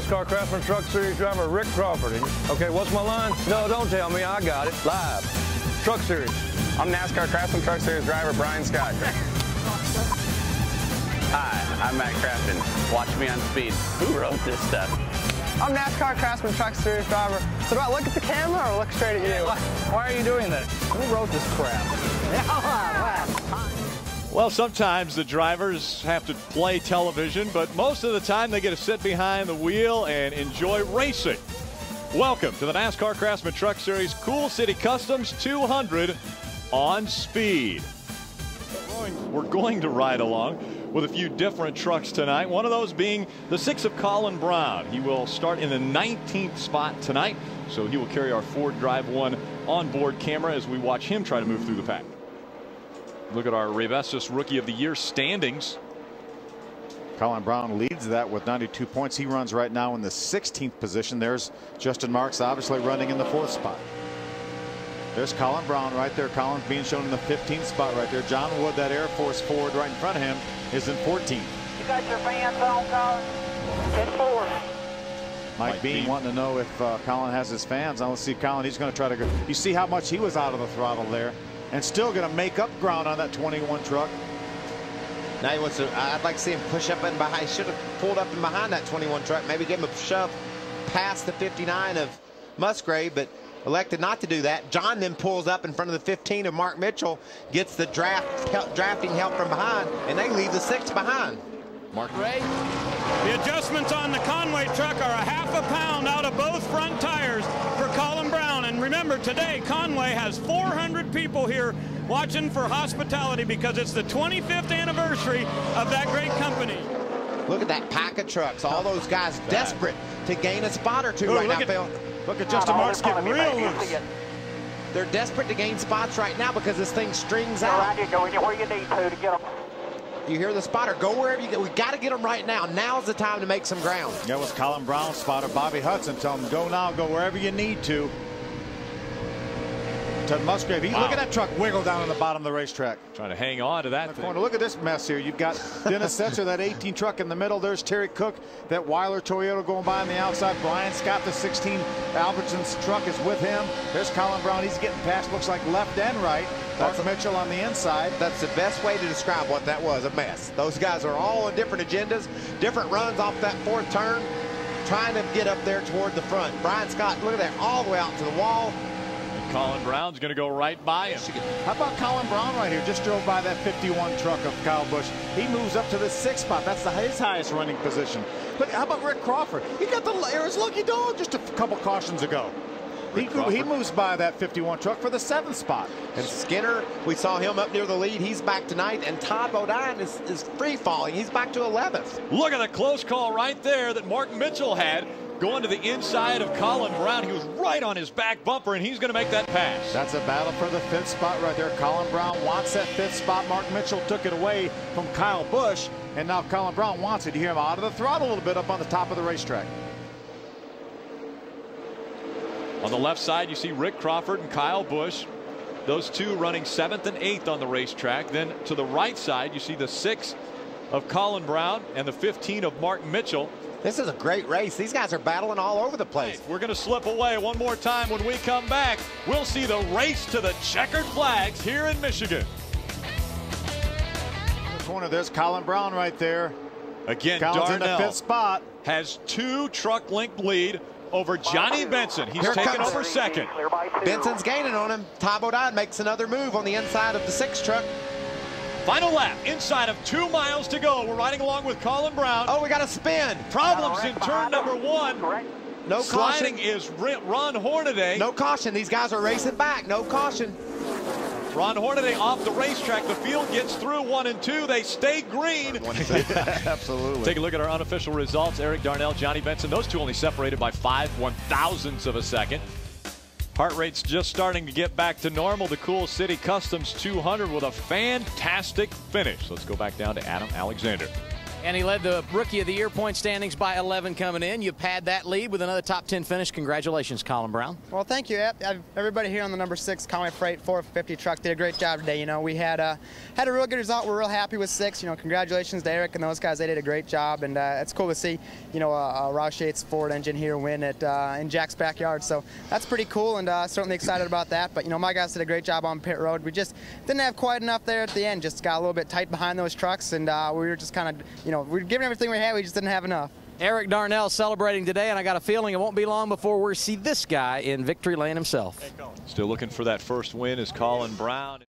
NASCAR Craftsman Truck Series driver Rick Crawford. Okay, what's my line? No, don't tell me. I got it. Live. Truck Series. I'm NASCAR Craftsman Truck Series driver Brian Scott. Hi, I'm Matt Crafton. Watch me on speed. Who wrote this stuff? I'm NASCAR Craftsman Truck Series driver. So do I look at the camera or look straight at you? Why are you doing that? Who wrote this crap? Well, sometimes the drivers have to play television, but most of the time they get to sit behind the wheel and enjoy racing. Welcome to the NASCAR Craftsman Truck Series Cool City Customs 200 on speed. We're going to ride along with a few different trucks tonight. One of those being the 6 of Colin Braun. He will start in the 19th spot tonight, so he will carry our Ford Drive 1 onboard camera as we watch him try to move through the pack. Look at our Revestis Rookie of the Year standings. Colin Braun leads that with 92 points. He runs right now in the 16th position. There's Justin Marks obviously running in the 4th spot. There's Colin Braun right there. Colin's being shown in the 15th spot right there. John Wood, that Air Force Ford right in front of him, is in 14th. You got your fans on, Colin? 10-4. Mike Bean wanting to know if Colin has his fans on. Let's see, Colin, he's going to try to go. You see how much he was out of the throttle there, and still going to make up ground on that 21 truck. Now he wants to. I'd like to see him push up and behind. He should have pulled up and behind that 21 truck. Maybe give him a shove past the 59 of Musgrave, but elected not to do that. John then pulls up in front of the 15 of Mark Mitchell, gets the drafting help from behind, and they leave the 6 behind. Mark Ray. The adjustments on the Conway truck are a half a pound out of both front tires for Colin Braun. And remember, today Conway has 400 people here watching for hospitality because it's the 25th anniversary of that great company. Look at that pack of trucks. All those guys desperate to gain a spot or two right now, Phil. Look at Justin Marks get real loose. They're desperate to gain spots right now because this thing strings out. Go anywhere you need to get them. You hear the spotter. Go wherever you go. We got to get them right now. Now's the time to make some ground. That was Colin Braun's spotter, Bobby Hudson, telling him, go now, go wherever you need to. To Musgrave. Look at that truck wiggle down on the bottom of the racetrack. Trying to hang on to that corner. Look at this mess here. You've got Dennis Setzer, that 18 truck in the middle. There's Terry Cook, that Weiler Toyota going by on the outside. Brian Scott, the 16 Albertson's truck is with him. There's Colin Braun. He's getting past, looks like left and right. Mark Mitchell on the inside. That's the best way to describe what that was, a mess. Those guys are all on different agendas, different runs off that 4th turn, trying to get up there toward the front. Brian Scott, look at that, all the way out to the wall. Colin Braun's going to go right by him. How about Colin Braun right here? Just drove by that 51 truck of Kyle Busch. He moves up to the 6th spot. That's his highest running position. But how about Rick Crawford? He got the Air's lucky dog just a couple cautions ago. He moves by that 51 truck for the 7th spot. And Skinner, we saw him up near the lead. He's back tonight. And Todd Bodine is free falling. He's back to 11th. Look at the close call right there that Mark Mitchell had. Going to the inside of Colin Braun. He was right on his back bumper, and he's going to make that pass. That's a battle for the 5th spot right there. Colin Braun wants that 5th spot. Mark Mitchell took it away from Kyle Busch, and now Colin Braun wants it. You hear him out of the throttle a little bit up on the top of the racetrack. On the left side, you see Rick Crawford and Kyle Busch. Those two running 7th and 8th on the racetrack. Then to the right side, you see the 6 of Colin Braun and the 15 of Mark Mitchell. This is a great race. These guys are battling all over the place. We're going to slip away one more time. When we come back, we'll see the race to the checkered flags here in Michigan. In the corner, there's Colin Braun right there. Again, Colin's Darnell in the 5th spot. Has 2 truck length lead over Johnny Benson. He's taken over 2nd. Benson's gaining on him. Ty Bodine makes another move on the inside of the 6 truck. Final lap inside of 2 miles to go. We're riding along with Colin Braun. Oh, we got a spin. Problems in turn number 1. No Sliding caution. is Ron Hornaday. No caution. These guys are racing back. No caution. Ron Hornaday off the racetrack. The field gets through 1 and 2. They stay green. Absolutely. Take a look at our unofficial results. Eric Darnell, Johnny Benson. Those two only separated by 5/1000ths of a second. Heart rate's just starting to get back to normal. The Cool City Customs 200 with a fantastic finish. Let's go back down to Adam Alexander. And he led the Rookie of the Year point standings by 11 coming in. You pad that lead with another top 10 finish. Congratulations, Colin Braun. Well, thank you. Everybody here on the number 6 Conway Freight 450 truck did a great job today. You know, we had a real good result. We're real happy with 6. You know, congratulations to Eric and those guys. They did a great job, and it's cool to see, you know, a Roush Yates Ford engine here win in Jack's backyard. So that's pretty cool, and certainly excited about that. But you know, my guys did a great job on pit road. We just didn't have quite enough there at the end. Just got a little bit tight behind those trucks, and we were just kind of, you know, we were giving everything we had. We just didn't have enough. Eric Darnell celebrating today, and I got a feeling it won't be long before we see this guy in victory lane himself. Still looking for that first win is Colin Braun.